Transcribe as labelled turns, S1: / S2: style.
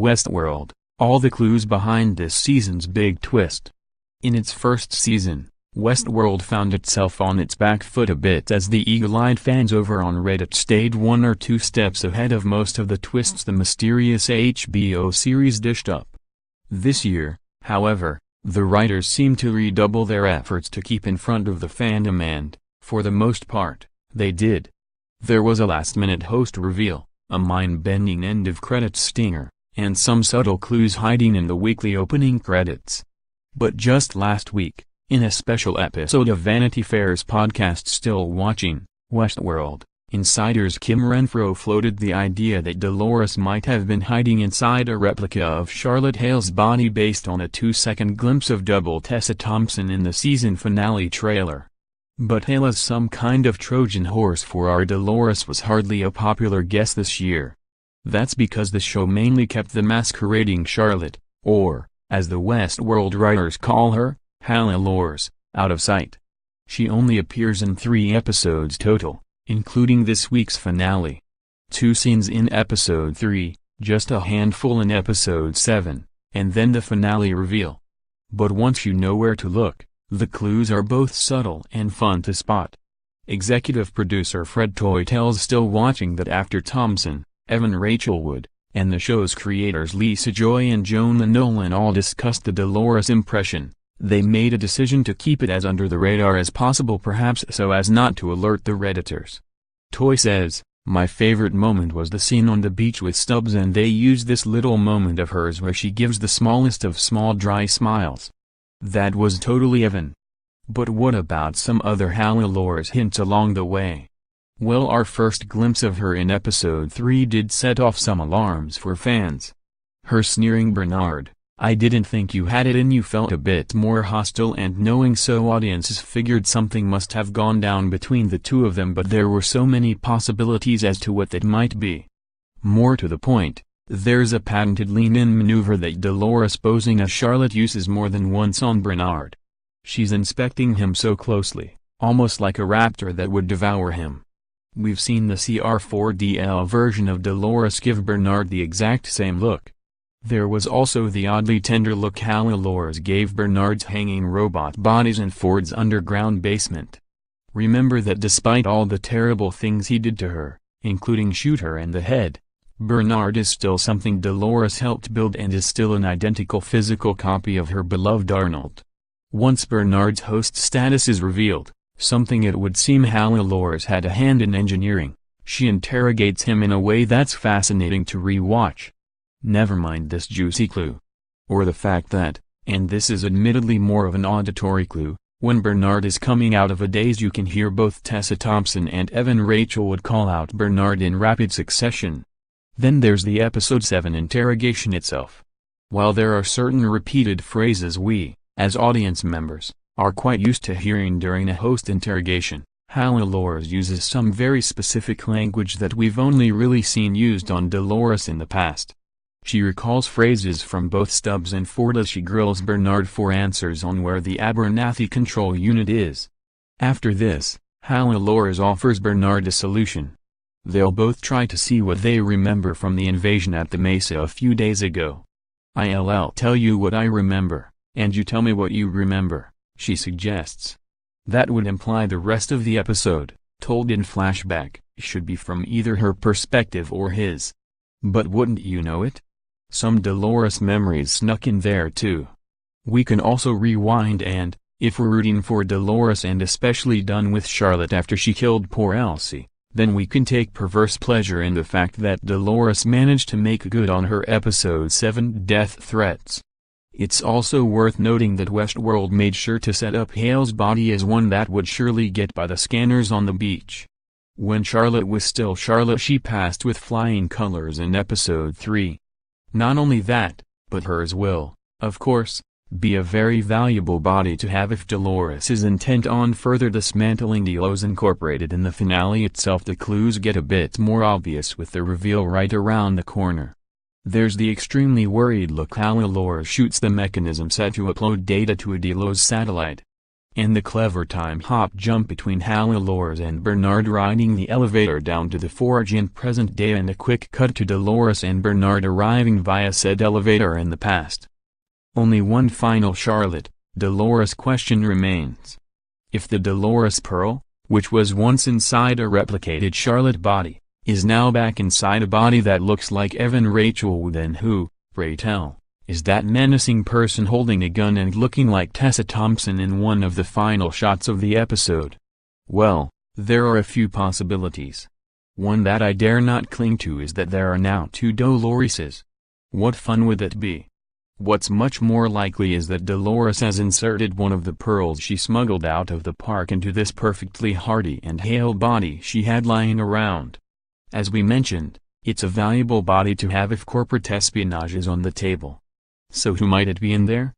S1: Westworld, all the clues behind this season's big twist. In its first season, Westworld found itself on its back foot a bit as the eagle-eyed fans over on Reddit stayed 1 or 2 steps ahead of most of the twists the mysterious HBO series dished up. This year, however, the writers seem to redouble their efforts to keep in front of the fandom and, for the most part, they did. There was a last-minute host reveal, a mind-bending end-of-credits stinger, and some subtle clues hiding in the weekly opening credits. But just last week, in a special episode of Vanity Fair's podcast Still Watching, Westworld, insiders Kim Renfro floated the idea that Dolores might have been hiding inside a replica of Charlotte Hale's body based on a 2-second glimpse of double Tessa Thompson in the season finale trailer. But Hale as some kind of Trojan horse for our Dolores was hardly a popular guess this year. That's because the show mainly kept the masquerading Charlotte, or, as the Westworld writers call her, Hale-Lores, out of sight. She only appears in 3 episodes total, including this week's finale. 2 scenes in episode 3, just a handful in episode 7, and then the finale reveal. But once you know where to look, the clues are both subtle and fun to spot. Executive producer Fred Toye tells Still Watching that after Thompson, Evan Rachel Wood, and the show's creators Lisa Joy and Jonah Nolan all discussed the Dolores impression, they made a decision to keep it as under the radar as possible, perhaps so as not to alert the Redditors. Toye says, "My favorite moment was the scene on the beach with Stubbs, and they used this little moment of hers where she gives the smallest of small dry smiles. That was totally Evan. But what about some other Hale-Lores hints along the way? Well, our first glimpse of her in episode 3 did set off some alarms for fans. Her sneering Bernard, 'I didn't think you had it in you,' felt a bit more hostile, and knowing so audiences figured something must have gone down between the two of them, but there were so many possibilities as to what that might be. More to the point, there's a patented lean-in maneuver that Dolores posing as Charlotte uses more than once on Bernard. She's inspecting him so closely, almost like a raptor that would devour him. We've seen the CR4DL version of Dolores give Bernard the exact same look. There was also the oddly tender look Hale-Lores gave Bernard's hanging robot bodies in Ford's underground basement. Remember that despite all the terrible things he did to her, including shoot her in the head, Bernard is still something Dolores helped build and is still an identical physical copy of her beloved Arnold. Once Bernard's host status is revealed, something it would seem Hale-Lores had a hand in engineering, she interrogates him in a way that's fascinating to re-watch. Never mind this juicy clue. Or the fact that, and this is admittedly more of an auditory clue, when Bernard is coming out of a daze you can hear both Tessa Thompson and Evan Rachel Wood call out Bernard in rapid succession. Then there's the episode 7 interrogation itself. While there are certain repeated phrases we, as audience members, are quite used to hearing during a host interrogation, Hale-Lores uses some very specific language that we've only really seen used on Dolores in the past. She recalls phrases from both Stubbs and Ford as she grills Bernard for answers on where the Abernathy control unit is. After this, Hale-Lores offers Bernard a solution. They'll both try to see what they remember from the invasion at the Mesa a few days ago. "I'll tell you what I remember, and you tell me what you remember," she suggests. That would imply the rest of the episode, told in flashback, should be from either her perspective or his. But wouldn't you know it? Some Dolores memories snuck in there too. We can also rewind and, if we're rooting for Dolores and especially done with Charlotte after she killed poor Elsie, then we can take perverse pleasure in the fact that Dolores managed to make good on her episode 7 death threats. It's also worth noting that Westworld made sure to set up Hale's body as one that would surely get by the scanners on the beach. When Charlotte was still Charlotte, she passed with flying colors in episode 3. Not only that, but hers will, of course, be a very valuable body to have if Dolores is intent on further dismantling Delos Incorporated. In the finale itself, the clues get a bit more obvious with the reveal right around the corner. There's the extremely worried look Hale-Lores shoots the mechanism set to upload data to a Delos satellite. And the clever time hop jump between Hal and Bernard riding the elevator down to the forge in present day, and a quick cut to Dolores and Bernard arriving via said elevator in the past. Only one final Dolores question remains. If the Dolores Pearl, which was once inside a replicated Charlotte body, is now back inside a body that looks like Evan Rachel, then who, pray tell, is that menacing person holding a gun and looking like Tessa Thompson in one of the final shots of the episode? Well, there are a few possibilities. One that I dare not cling to is that there are now two Doloreses. What fun would that be? What's much more likely is that Dolores has inserted one of the pearls she smuggled out of the park into this perfectly hardy and hale body she had lying around. As we mentioned, it's a valuable body to have if corporate espionage is on the table. So who might it be in there?